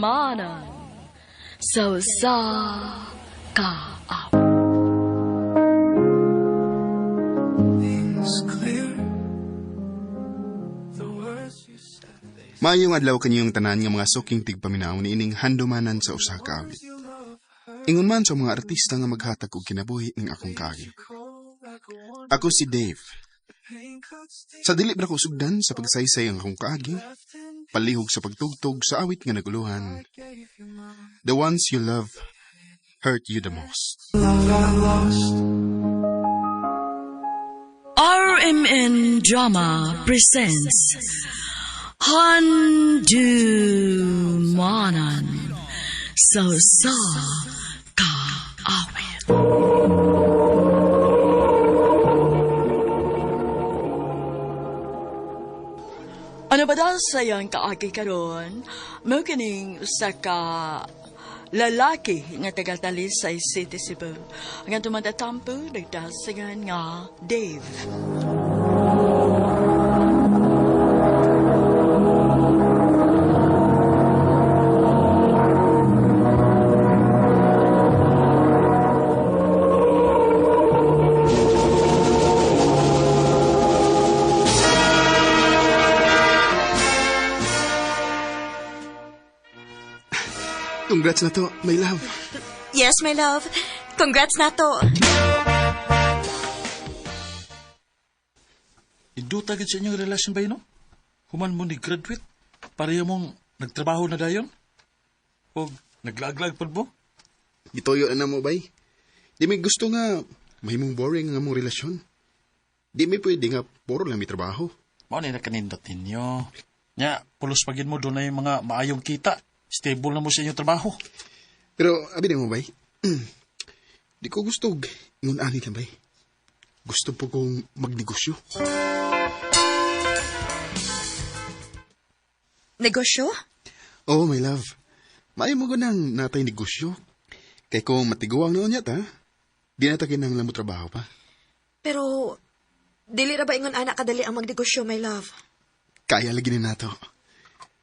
manan. So sa kaawit. Maayong adlaw kanyang tanan nga mga suking tigpaminaw ni ining handumanan sa usa ka awit. Ingon man sa mga artista nga maghatag og kinabuhi ning akong kaagid. Ako si Dave. Sa dili ra ko sugdan sa pagsaysay ang akong kaagi, palihog sa pagtugtog sa awit nga naguluhan. The ones you love hurt you the most. RMN Drama presents Handumanan So Sa Kaawit. Ano ba daw sayang kaagi karon? Mao kining usa ka lalaki nga taga-Talisay City, Cebu. Nga tumatatampo nagdasingan nga Dave. Congrats na to, my love. Yes, my love. Congrats na to. Iduta gid sa inyong relasyon ba yun, no? Human mo ni graduate, pareho mong nagtrabaho na dayon? O naglaglag pa mo? Gitoyo na mo, bay. Di may gusto nga, may mong boring nga mong relasyon. Di may pwede nga, puro lang may trabaho. Mao na nakanindot ninyo. Nya, pulos pagin mo doon na yung mga maayong kita. Stable na mo sa inyong trabaho. Pero, abi na mo, bay. Di ko gusto, ngun ani lang, bay. Gusto po kong magnegosyo. Negosyo? Oh, my love. Maayo mo nang natay negosyo. Kay kung matiguang noon yata, di natagin ng lamo trabaho pa. Pero, dili ra ba ingon anak kadali ang magnegosyo, my love? Kaya lagi na nato.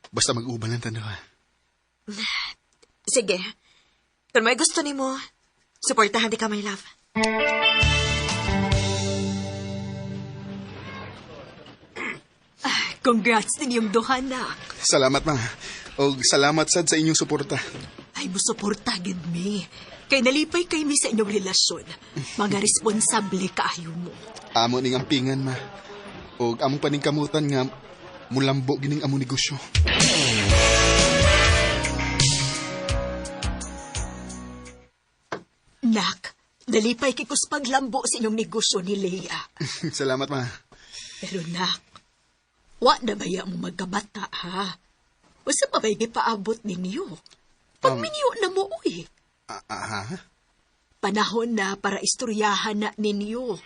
Basta mag-uban lang tanawa. Sige. Kung may gusto ni mo, supportahan di ka, my love. Congrats din yung duha, nak. Salamat, ma. O salamat sad sa inyong suporta. Ay, musuporta gid mi. Kay nalipay kay mi sa inyong relasyon. Mga responsable kaayo mo. Amo ning ampingan, ma. O among paningkamutan nga mulambo gining among negosyo. Nak, nalipay kay kus paglambo sa inyong negosyo ni Leia. Salamat, ma. Pero nak, wa na baya mo magkabata, ha? Basta pa ba'y paabot ninyo? Pagminyo na mo, uy. Ha? Panahon na para istoryahan na ninyo.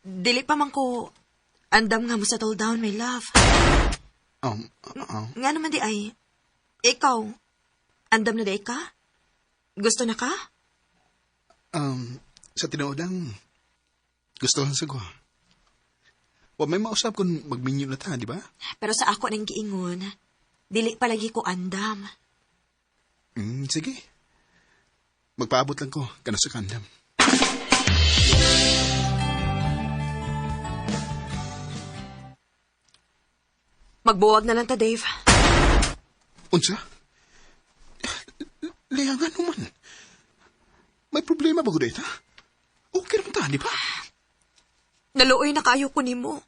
Dili pa man ko andam nga mo settle down, my love. Nga naman di ay, ikaw, andam na di ka? Gusto na ka? Sa tinoodang, gusto lang sa ko. O may mausap kung magminyo na ta, di ba? Pero sa ako nang giingon, dili palagi ko andam. Sige. Magpaabot lang ko, kano sa kandam. Magbuwag na lang ta, Dave. Unsa? Leia nga naman. May problema ba ko dito? Okay naman ta, di ba? Naluoy na kayo ko nimo.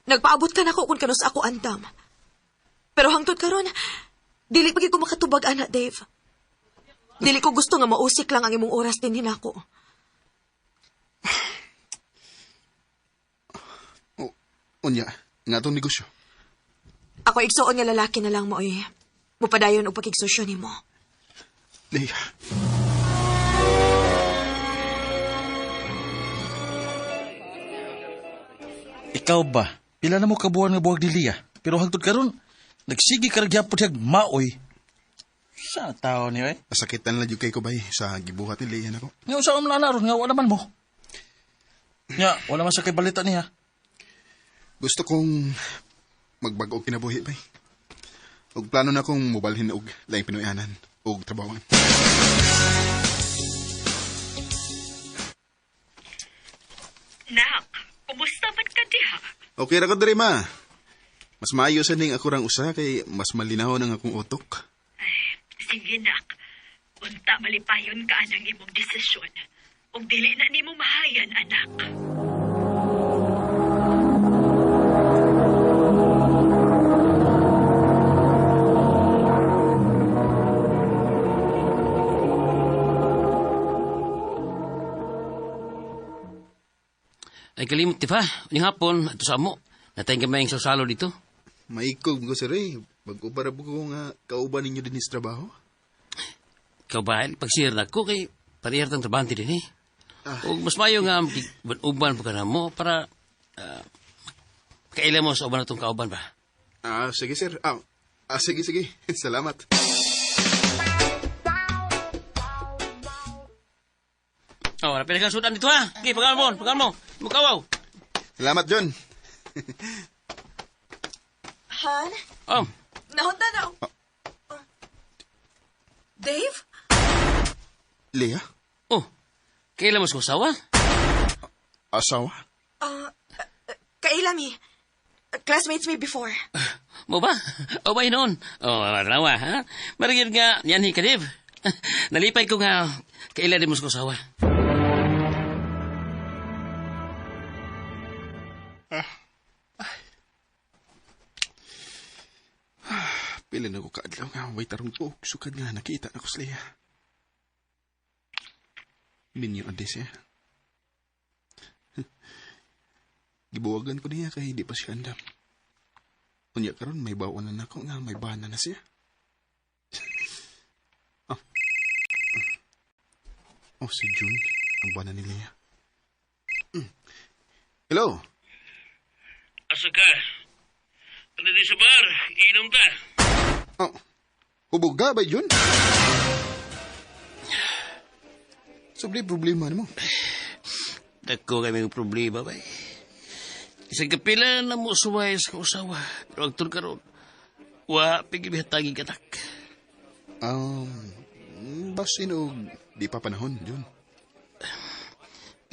Nagpaabot ka na ko kung kanos ako andam. Pero hangtod karon, dili pagi ko makatubag, anak, Dave. Dili ko gusto nga mausik lang ang imong oras din hinako. Unya, nga itong negosyo. Ako igsuon nga lalaki na lang mo, eh. Mupadayon o pakigsosyo ni mo. Leia. Ikaw ba? Pila na mo kabuhan nga buwag ni Lia. Pero hangtod karon, nagsigi ka ragyapon siyag maoy. Sa tao niyo eh? Nasakitan lang yung kay ko ba sa gibuhat ni Leia na ko. Nga usa ang lanaron nga wala man mo. Nya, wala man sa kay balita niya. Gusto kong magbago og kinabuhi bay. Og plano na kong mobalhin og laing pinuyanan og trabawan. Nak, kumusta man ka diha? Okay ra ko diri ma. Mas maayo sa ning ako rang usa kay mas malinaw ang akong utok. Ay, sige nak. Unta malipayon ka anang imong desisyon. Ug dili na nimo mahayan, anak. Ay kalimot ti pa, uning hapon, ato sa amo. Natayang kamay ang salo dito. Maikog ko sir eh. Mag-ubara po ko nga kauban ninyo din sa trabaho. Ikaw ba, pag-share na ko kay parihar tang trabante din eh. O mas mayo nga uban po ka na mo para kailan mo sa uban na itong kauban ba? Sige sir. Sige. Salamat. Oh, napila kang sudan dito ha. Okay, pagal mo. Mukawaw. Salamat John. Han? Oh, Nahunta na. Dave? Leah? oh. Kailan mo sa usawa? Asawa? Kailami. Classmates me before. Mo ba? O ba noon? Oh, rawa ha? Marigid nga, yan hi kadib. Nalipay ko nga, kailan din mo sa usawa? Pila na ko kaadlaw nga. Way tarong ko. Sukad nga nakita na ko sa Leah. Minyo ande siya. Gibuwagan ko niya kay di pa siya andam. Unya karon may bawanan ako nga may bana na siya. Si June, ang bana ni Leah. Hello? Asa ka? Ano di sa bar? Inom ka? Hubog ka ba, June? Sabli problema mo. Dako kami ng problema ba? Isang kapila na mo suway sa usawa. Pero agtun ka ron. Wa, pigibihatagi katak. Basin o di pa panahon, June.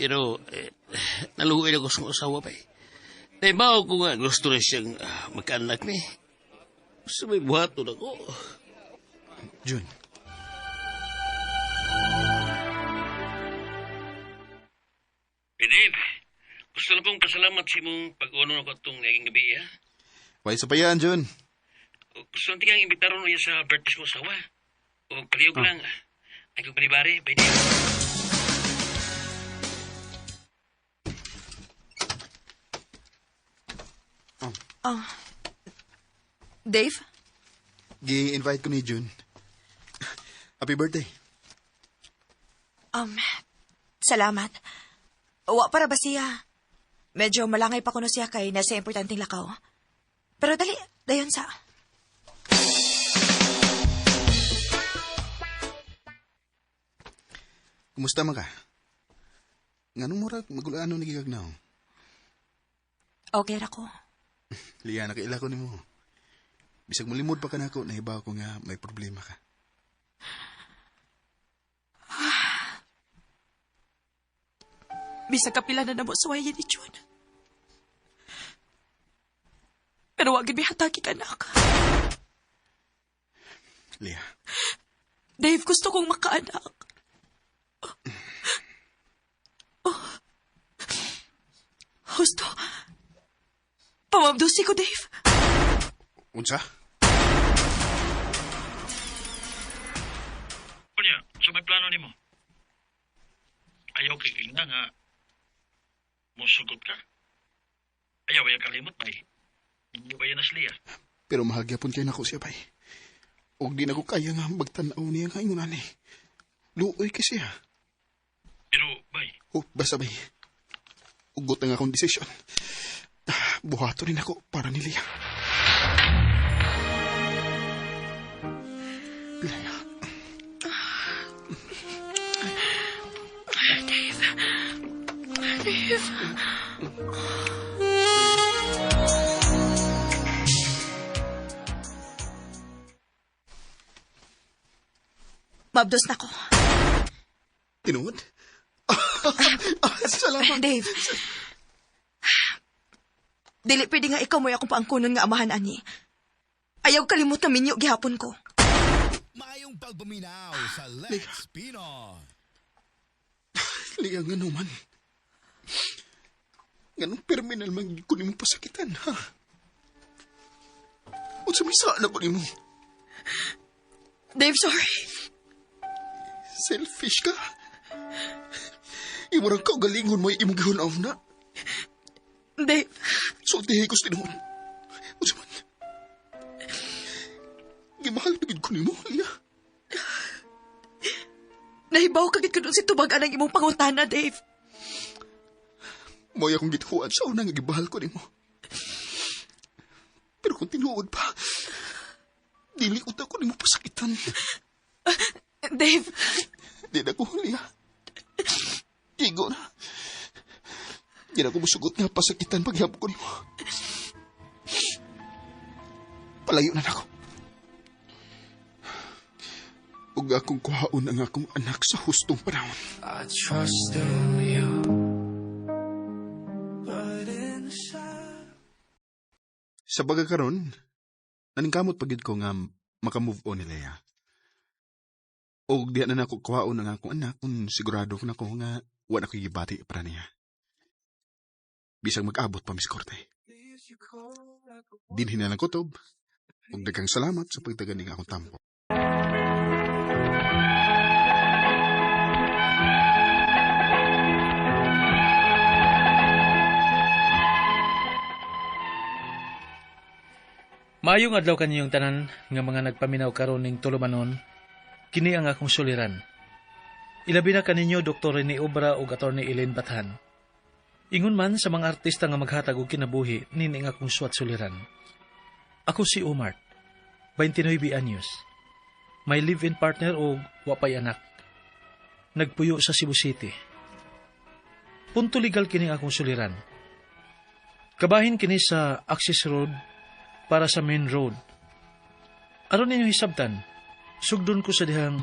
Pero, naluhoy ako sa usawa ba? Naibaw ko nga gusto na siyang magkaanak ni. Gusto may buhato na ko. June. Pinip, gusto na pong pasalamat sa imong pag-uno ako itong naging gabi, ha? Why sa pa yan, June? Gusto na tingang imbitaron niya sa birthday ko usawa. O paliyog lang. Ay kong panibari, pwede. Dave? Gi-invite ko ni June. Happy birthday. Salamat. Wa para ba siya? Medyo malangay pa kuno siya kay nasa importanteng lakaw. Pero dali, dayon sa. Kumusta man ka? Nganong murag magulano nagigagnaw? Okay ra ko. Liya, nakaila ko ni mo. Bisag malimod pa ka na ako, nahibaw ko nga may problema ka. Bisag kapila na namo suwayan ni June. Pero wag gid hatagi ka nak. Liya, Dave, gusto kong makaanak. Gusto. Pamabdusi ko, Dave. unsa? Kunya, so may plano ni mo? Ayaw kay ina nga musugot ka. Ayaw ay kalimot ba eh. Hindi ba yan asliya? Pero mahagyapon kayo na ko siya, bay. Og di na ko kaya nga magtanaw niya nga ingon ani. Luoy kasi ha. Pero, bay, Basta bay. Ugot na nga akong desisyon. Buhato rin ako para ni Leah. Leah. Dave. Mabdos na ko. Tinuod? Salamat. Dave. Dili pwede nga ikaw mo'y akong paangkunon nga amahan, ani. Ayaw kalimot na minyo gihapon ko. Mayong pagbuminaw sa Let's Pinoy. Liya nga naman. Ganong terminal man ko ni mong pasakitan, ha? O sa may saan ako ni mo? Dave, sorry. Selfish ka? Imurang ka galingon mo imong gihunaw na. Dave. So, tihikos tinuod. O sa man. Gimahal na gid ko ni mo, Liya. Nahibaw kagit ko dun si tubagan ang imong pangutana, Dave. Mo'y akong gituhuan sa unang gibahal ko ni mo. Pero kung tinuod pa, dili ko ko ni mo pasakitan. Dave. Di na ko, Liya. Igo na. Di na ko musugot na pasakitan paghihap ko ni mo. Palayo na ako. Huwag akong kuhaon ang akong anak sa hustong panahon. I trust in you. Sa bagakaron, naningkamot pagid ko nga makamove on ni Leia. O di na ako kuhaon ang akong anak kung sigurado ko na ko nga wala ko gibati para niya. Bisang mag-abot pa miskorte. Dinhin na lang kutob. Ug daghang salamat sa pagtaganing akong tampo. Maayong adlaw kaniyong tanan nga mga nagpaminaw karon ning tulumanon, kini ang akong suliran. Ilabi na kaninyo Dr. Rene Obra ug Attorney Elaine Bathan. Ingon man sa mga artista nga maghatag og kinabuhi nini ang akong suwat suliran. Ako si Omar, 29 anyos. May live-in partner o wapay anak. Nagpuyo sa Cebu City. Punto legal kini akong suliran. Kabahin kini sa Access Road para sa main road. Aron ninyo hisabtan, sugdon ko sa dihang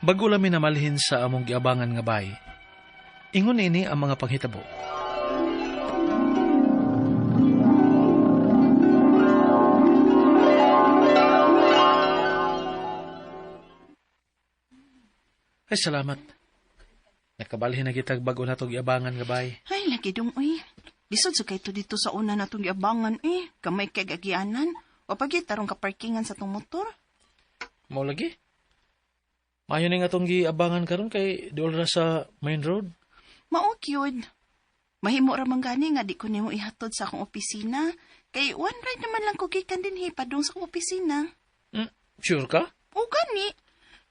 bago lami namalhin sa among giabangan nga bay. Ingon ini ang mga panghitabo. Ay, salamat. Nakabalhin na kitag bago na itong iabangan nga bay. Ay, lagi dong, uy. Lisod sa kay to dito sa una na itong iabangan, eh. Kamay kay gagianan. O pagit, tarong kaparkingan sa tong motor. Mao lagi? Mayo ni nga itong giabangan karon kay dool ra sa main road. Mao, cute. Mahimo ra man gani nga di ko nimo ihatod sa akong opisina. Kay one ride naman lang ko gikan din padung sa akong opisina. Sure ka? O gani.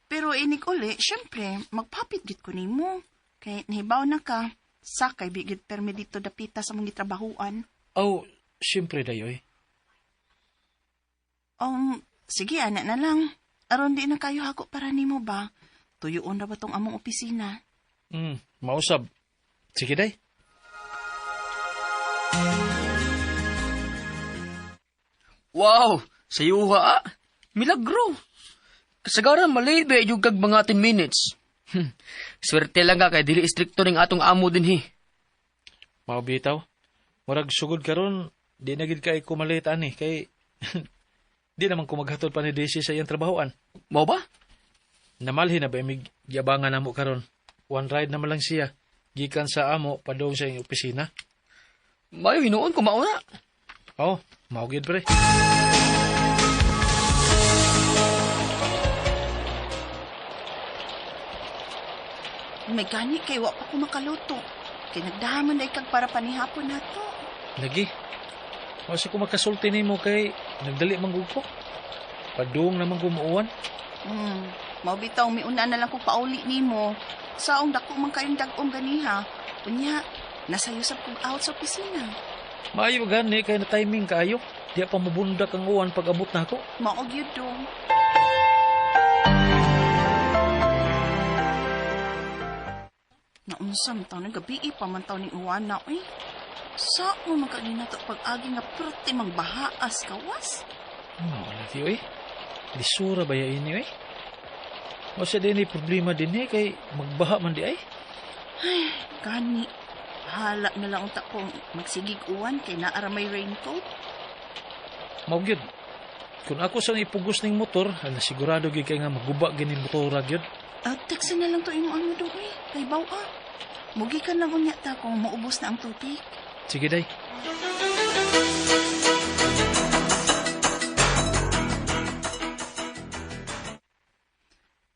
Pero inig uli, syempre, magpapit gid ko nimo. Kay nahibaw na ka. Sakay bigid permi dito dapita sa mga trabahuan. Oh, siyempre dayoy. Sige, anak na lang. Aron di na kayo hako para nimo ba? Tuyoon na ba tong among opisina? Mausab. Sige day. Wow! Sayuha milagro! Kasagaran malate ba yung kag mga 10 minutes. Swerte lang ka kay dili istrikto ning atong amo din Mao bitaw. Murag sugod karon, di na gid kay kumalit ani kay di naman ko maghatod pa ni Daisy sa iyang trabahoan. Mao ba? Namalhin na ba imig giabangan namo karon. One ride naman lang siya. Gikan sa amo padong sa iyang opisina. Mayo hinuon ko mauna. Oh, mao gid pre. May gani kay wa pa ko makaluto. Kay nagdahaman na ikag para panihapon na to. Lagi. Masa ko makasulti nimo kay nagdali manggug ko. Padung naman gumuuan. Mabitaw miuna na lang ko pauli nimo. Saong dako man kayong dag-ong ganiha. Unya, nasayusap kong out sa opisina. Maayo gani kay na timing kaayo. Di pa mabundak ang uwan pag abot na ako. Maog yun dong. Naunsam taon ng gabi pa man taon ni Uwana, uy. Sa mo magkanina to pag-agi nga perti mang bahaas kawas. Lagi, oy. Lisura ba yain ni, oy? Masa din ni problema din eh, kay magbaha man di ay. Ay, gani. Hala na lang unta kong magsigig uwan kay naara may raincoat. Maugyod. Kung ako sang ipugos ning motor, sigurado gyud kay nga maguba gini motora gyud. Teksa na lang to imo ano do, uy. Kay bawa. Mugi ka lang unya ta kung maubos na ang tubig. Sige day.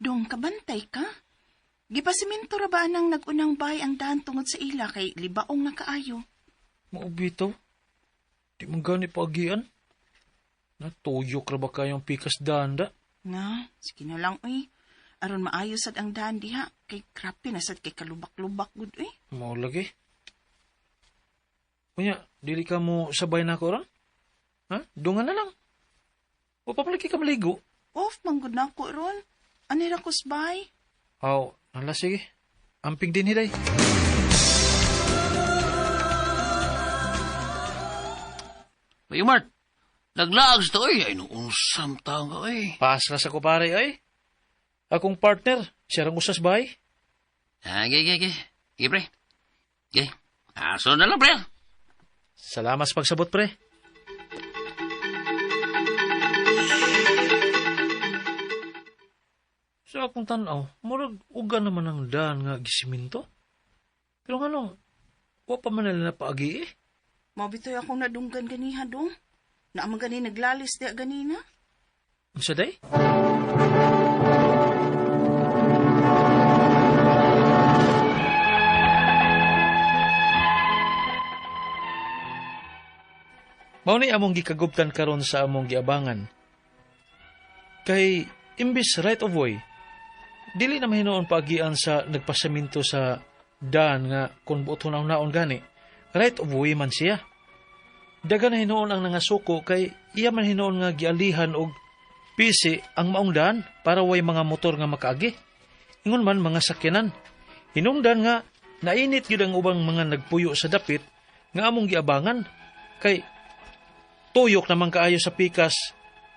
Dong, kabantay ka? Gipasiminto ra ba nang nagunang bahay ang daan tungod sa ila kay libaong na kaayo? Maubito. Di man gani paagian. Natuyok ra ba kayong pikas danda? Nga, sige na lang, uy. Aron maayo sad ang daan diha, kay krapi na sad kay kalubak-lubak gud, uy. Mao lagi. Kunya, dili ka mo sabay na ako ron? Ha? Dungan na lang. O papalagi ka maligo. Off, manggod na ako ron. Anira kusbay? Aw, ala sige. Amping din hiday. May Mart, naglaag sa to, ay unsam taong ka, ay. Pasras ako pare, ay. Akong partner, siya rang usas bay. Ge, pre. Ge, aso na lang, pre. Salamat sa pagsabot, pre. Sa akong tanaw, murag uga naman ang daan nga gisiminto. Pero ano, wa pa man nila napaagi eh. Mabitoy akong nadunggan ganiha dong. Naamang gani naglalis diya ganina. Ang saday? Mao ni among gikagubtan karon sa among giabangan. Kay imbis right of way, dili na mahinoon paagian sa nagpasaminto sa daan nga kung buot naon gani. Right of way man siya. Daga na hinoon ang nangasuko kay iya man hinoon nga gialihan og pisi ang maong daan para way mga motor nga makaagi. Ingon man mga sakyanan. Hinungdan nga nainit gyud ang ubang mga nagpuyo sa dapit nga among giabangan kay tuyok naman kaayo sa pikas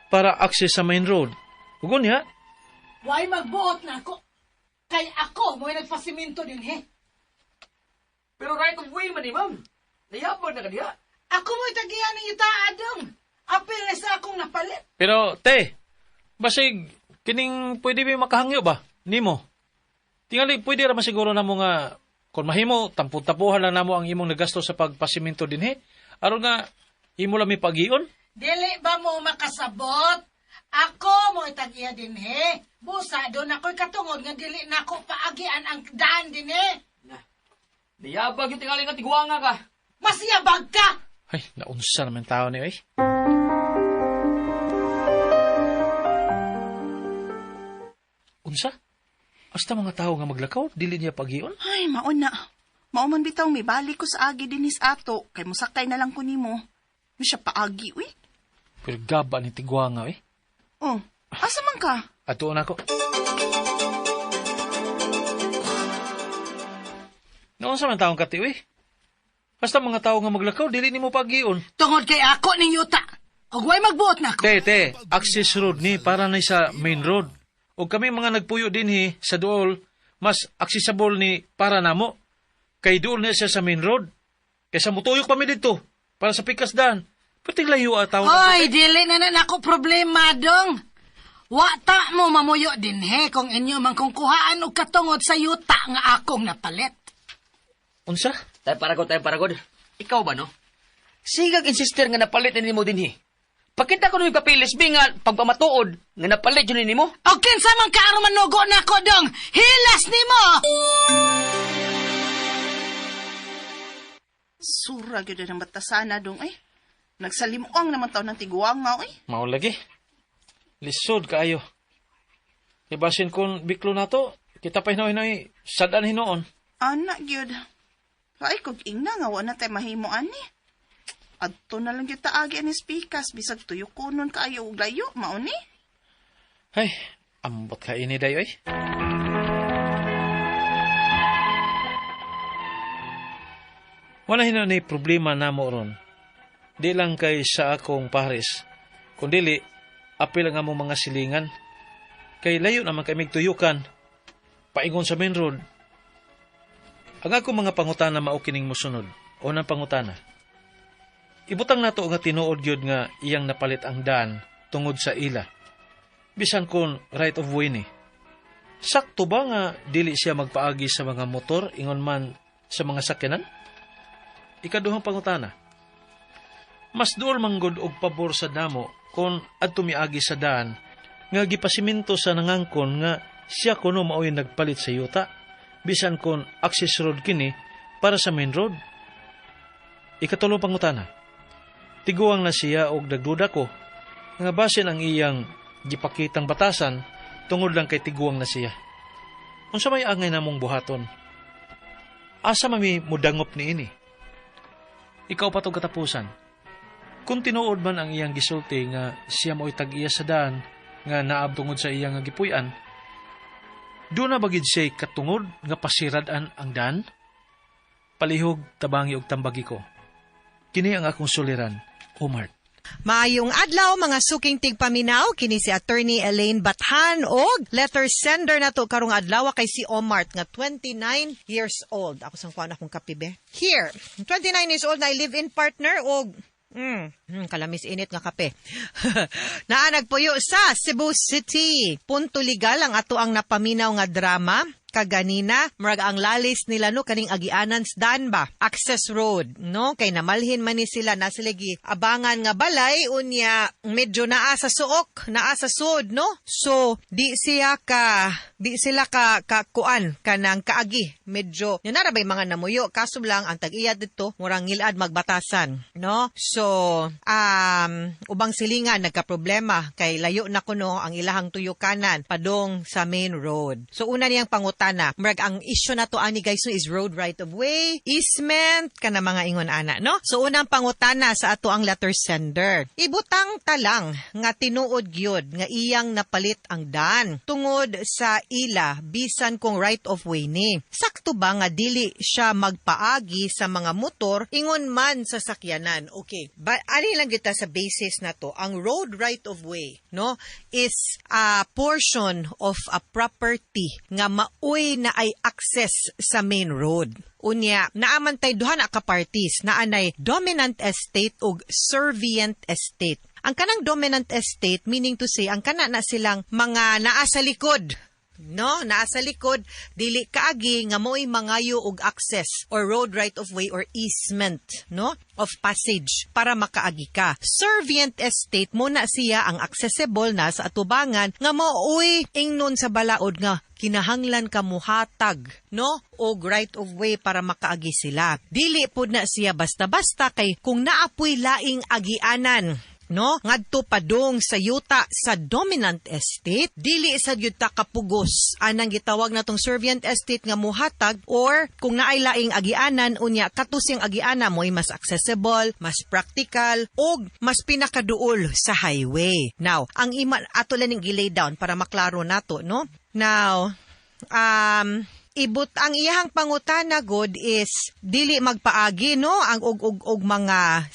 para access sa main road. Ugon niya? Why magbuot na ako? Kay ako mo'y nagpasiminto din, he? Pero right of way man, ma'am. Nayabag na ka diha. Ako mo'y tagihan ng itaadong. Apil na sa akong napalit. Pero, te, basig, kining pwede ba makahangyo ba? Nimo. Tingali, pwede raman siguro na mo nga, kung mahimo, tampun-tapuhan lang na mo ang imong nagasto sa pagpasiminto din, he? Aron nga, imo lang may pag-ion? Dili ba mo makasabot? Ako mo'y tagihan din, he? Busa, doon ako'y katungod nga dili na ako paagian ang daan din, he? Nayabag yung tingali nga tiguanga ka. Masiyabag ka! Ay, naunsa naman tao ni, ay. Unsa? Hasta mga tao nga maglakaw, dili niya pag-ion? Ay, maon na. Mauman bitaw, may balik ko sa agi dinis ato. Kay musakay na lang ko nimo. May siya paagi, uy. Pero gaba ni tiguanga, eh. Oh, asa man ka? Atuon ako. Noon sa mga taong kati, eh. Basta mga tao nga maglakaw, dili ni mo pag-ion. Tungod kay ako ning yuta. Ug way magbuot na ako. Te, access road ni para na sa main road. O kami mga nagpuyo din sa dool, mas accessible ni para namo. Kay dool na siya sa main road. Kaysa mutuyok pa mi dito, para sa pikas daan. Pati layo ataw na. Oy, dili na ako problema, dong. Wata mo mamuyo din, he, kung inyo man kung kuhaan og katungod sa yuta nga akong napalit. Unsa? Tayo paragod. Ikaw ba, no? Sigag insister nga napalit na mo din, Pakita ko nung papilis, nga pagpamatuod, nga napalit yun ni mo. O kinsa man kaaro manugo na ko, dong. Hilas ni mo! Sura, gyud ang batasana, dong, ay. Nagsalimuang naman taon ng tiguanga, ay. Mao lagi. Lisod kaayo. Ibasin kun biklo na to, kita pa hinoy-hinoy, sadan hinoon. Anak, gyud. Ay, kung ingna nga, wala tayo mahimo, ani. Adto na lang yung taagi anis pikas, bisag tuyo kunon kaayo og layo, mauni. Ay, ambot ka ini dayo, eh. Wala hina ni problema na mo ron. Di lang kay sa akong pares, kundili, apil nga mo mga silingan. Kay layo naman kay migtuyukan, paingon sa main road. Ang ako mga pangutana maukining musunod, o ng pangutana. Ibutang nato nga tinuod yun nga iyang napalit ang daan tungod sa ila. Bisan kon right of way ni. Sakto ba nga dili siya magpaagi sa mga motor ingon man sa mga sakyanan? Ikaduhang pangutana. Mas duol manggod og pabor sa damo kon adto miagi sa daan nga gipasiminto sa nangangkon nga siya kuno maoy nagpalit sa yuta bisan kon access road kini para sa main road. Ikatulong pangutana. Tiguang na siya og nagduda ko nga basin ang iyang gipakitang batasan tungod lang kay tiguang na siya. Unsa may angay namong buhaton? Asa mami mudangop ni ini? Ikaw pa to katapusan. Kung tinuod man ang iyang gisulti nga siya mo'y tag-iya sa daan nga naab tungod sa iyang gipuy-an, doon na bagid siya katungod nga pasiradan ang daan? Palihog, tabangi og tambagi ko. Kini ang akong suliran, Omar. Maayong adlaw mga suking tigpaminaw, kini si Attorney Elaine Bathan og letter sender nato karong adlaw kay si Omar nga 29 years old. Ako sang kuan akong kapibe. Here, 29 years old na live-in partner og kalamis init nga kape. Naanagpuyo sa Cebu City. Punto legal ang ato ang napaminaw nga drama. Kaganina, marag ang lalis nila no, kaning agianan sa daan ba? Access road, no? Kay namalhin man ni sila, nasilagi abangan nga balay, unya medyo naa sa suok, naa sa sud, no? So, di sila kuan, kanang kaagi. Medyo, yun narabay mga namuyo, kaso lang, ang tag-iyad dito, murang ngilad magbatasan, no? So, ubang silingan, nagka-problema, kay layo na kuno ang ilahang tuyukanan, padong sa main road. So, una niyang pangutana, marag ang issue na to ani guys no, is road right of way, easement, kana mga ingon ana, no? So unang pangutana sa ato ang letter sender. Ibutang talang nga tinuod gyud nga iyang napalit ang daan tungod sa ila bisan kung right of way ni. Sakto ba nga dili siya magpaagi sa mga motor ingon man sa sakyanan? Okay. Ani lang kita sa basis na to, ang road right of way, no, is a portion of a property nga uy na ay access sa main road. Unya, naamantay duha na ka-parties na anay dominant estate o servient estate. Ang kanang dominant estate, meaning to say, ang kana na silang mga naa sa likod. No, naa sa likod, dili kaagi nga mo'y mangayo og access or road right of way or easement, no, of passage para makaagi ka. Servient estate mo na siya ang accessible na sa atubangan nga mo'y ingnon sa balaod nga kinahanglan ka muhatag, no, og right of way para makaagi sila. Dili pud na siya basta-basta kay kung naapoy laing agianan, no, ngadto padong sa yuta sa dominant estate, dili sa yuta kapugos anang gitawag natong servient estate nga muhatag, or kung naay laing agianan unya katusing agiana mo'y mas accessible, mas practical og mas pinakaduol sa highway. Now, ang ato lang ning gilay down para maklaro nato, no? Now, ang iyahang pangutana god is dili magpaagi, no, ang og mga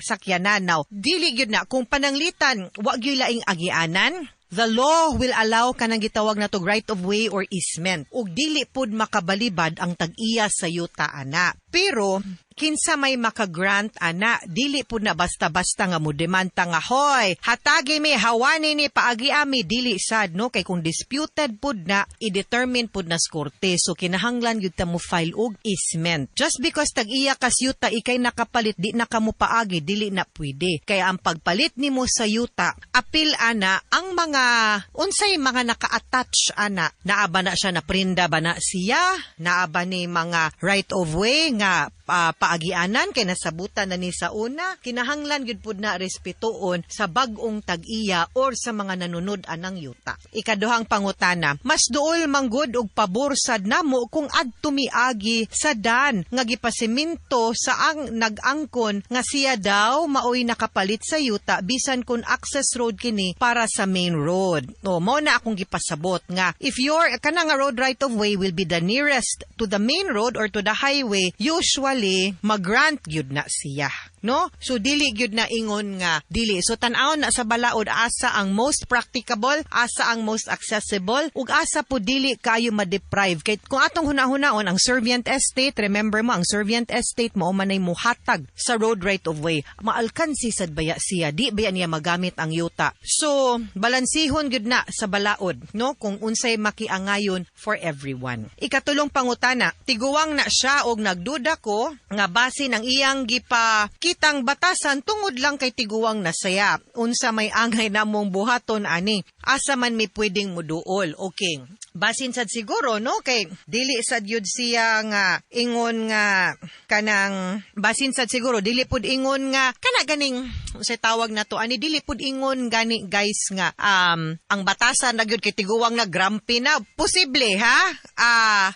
sakyanan. Now, dili gyud na kung pananglitan wa gyud laing agianan, the law will allow kanang gitawag na to right of way or easement. Ug dili pud makabalibad ang tag-iya sa yuta ana. Pero kinsa may makagrant ana, dili pud na basta-basta nga modemanta nga hoy hatagi mi hawani ni paagi ami, dili sad, no, kay kung disputed pud na i-determine pud na sa korte. So kinahanglan gyud ta mo file og easement. Just because tag-iya kas yuta ikay nakapalit di na kamo paagi, dili na pwede. Kaya ang pagpalit nimo sa yuta, apil ana ang mga unsay mga naka-attach ana, naaba na siya na prinda ba na siya, naaba ni mga right of way nga paagianan kay nasabutan na ni sa una, kinahanglan gyud pud na respetuon sa bag-ong tag-iya or sa mga nanunod anang yuta. Ikaduhang pangutana, mas duol manggod og pabor sad namo kung adto miagi sa daan nga gipasiminto sa ang nag-angkon nga siya daw maoy nakapalit sa yuta bisan kun access road kini para sa main road. O mo na akong gipasabot nga if your kanang road right of way will be the nearest to the main road or to the highway, you usually mag-grant gyud na siya, no? So dili gyud na ingon nga dili. So tan-aw na sa balaod asa ang most practicable, asa ang most accessible, ug asa po dili kayo ma-deprive. Kay kung atong hunahunaon ang Servient Estate, remember mo ang Servient Estate mao manay muhatag sa road right of way. Maalkansi sad baya siya, di baya niya magamit ang yuta. So balansihon gyud na sa balaod, no? Kung unsay makiangayon for everyone. Ikatulong pangutana, tiguwang na siya og nagduda ko nga basin ang iyang gipakitang batasan tungod lang kay tiguwang na saya. Unsa may angay namong buhaton ani? Asa man mi pwedeng muduol? Okay. Basin sad siguro, no? Kay dili sad yun siya nga ingon nga kanang basin sad siguro dili pud ingon nga kana ganing sa tawag na to ani dili pud ingon gani guys nga ang batasan na gyud kay tiguwang na grumpy na. Posible ha?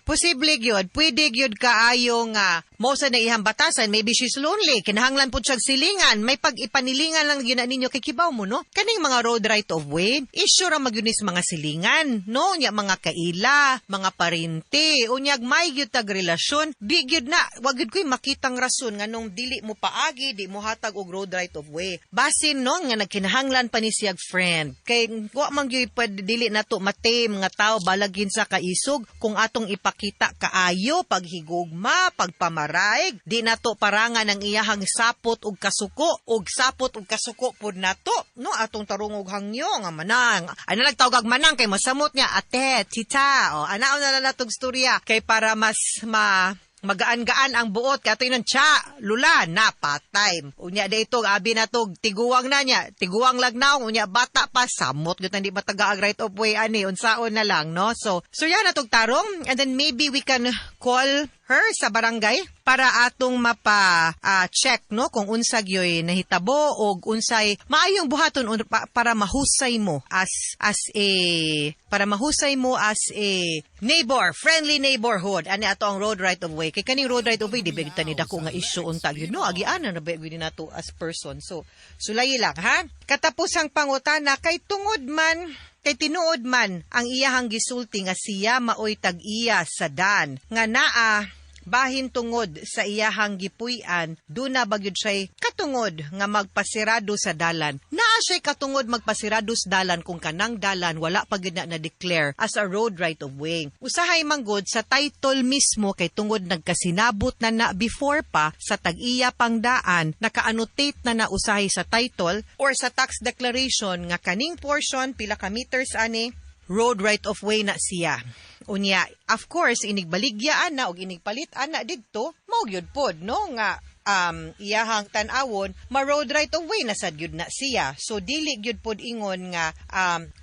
Posible gyud. Pwede gyud kaayo nga mo sa na ihang batasan, maybe she's lonely, kinahanglan po siyang silingan, may pag-ipanilingan lang yun na ninyo kay kibaw mo, no? Kaning mga road right of way, issue ra magyunis mga silingan, no? Nya mga kaila, mga parinti, unyag may gyud tag relasyon, di gyud na, wag gyud ko'y makitang rason nga nung dili mo paagi, di mo hatag og road right of way. Basin, no? Nga nagkinahanglan pa ni siyag friend. Kay, wa man gyud dili na to matame nga tao, balagin sa kaisog, kung atong ipakita kaayo, paghigugma, pagpamaraig, di nato parangan ang iyahang sapot ug kasuko pud nato, no? Atong tarong og hangyo nga manang. Ano nagtawag manang kay masamot niya ate, tita, o anaon na natong storya kay para mas magaan-gaan ang buot katoy ng tsa, lula, napatay. Unya dayto abi na to tiguwang na niya, tiguwang lagnaw, unya bata pa samot gyud hindi mataga right of way ani unsaon na lang, no? So yan natong tarong, and then maybe we can call her sa barangay para atong check, no, kung unsag yoy nahitabo og unsay maayong buhaton para mahusay mo as a neighbor, friendly neighborhood. Ani ato ang road right of way. Kay kaning road right of way di ba ni dako nga issue unta gyud, no? Agianan na ba gyud nato as person. So sulay lang ha. Katapusang pangutana kay tinuod man ang iyahang gisulti nga siya maoy tag-iya sa dan nga naa bahin tungod sa iyahang gipuy-an, duna bagyod siya'y katungod nga magpasirado sa dalan. Naa siya'y katungod magpasirado sa dalan kung kanang dalan wala pagid na declare as a road right of way. Usahay manggod sa title mismo kay tungod nagkasinabot na before pa sa tag-iya pang daan, naka-annotate na usahay sa title or sa tax declaration nga kaning portion pila ka meters ani road right of way na siya. Unya, of course, inigbaligya ana og inigpalit ana didto, mao gyud pod, no, nga iyahang tan-awon ma-road right of way na sad gyud na siya. So dili gyud pod ingon nga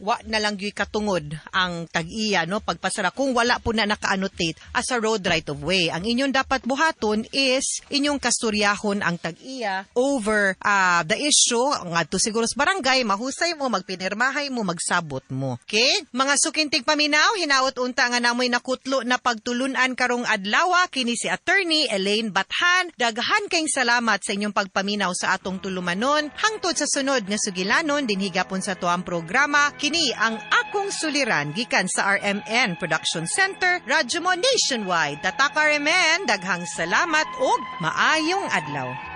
wa na lang gyud katungod ang tag-iya, no, pagpasara kung wala po na naka-annotate as a road right of way. Ang inyong dapat buhaton is inyong kastoryahon ang tag-iya over the issue ngadto siguro sa barangay, mahusay mo, magpinirmahay mo, magsabot mo. Okay? Mga sukintig paminaw, hinaot unta nga namoy nakutlo na pagtulunan karong adlaw kini si Attorney Elaine Bathan. Daghan kayong salamat sa inyong pagpaminaw sa atong tulumanon. Hangtod sa sunod nga sugilanon din higapon sa tuang programa, kini ang akong suliran gikan sa RMN Production Center, Radyo Mo Nationwide. Tatak RMN, daghang salamat ug maayong adlaw.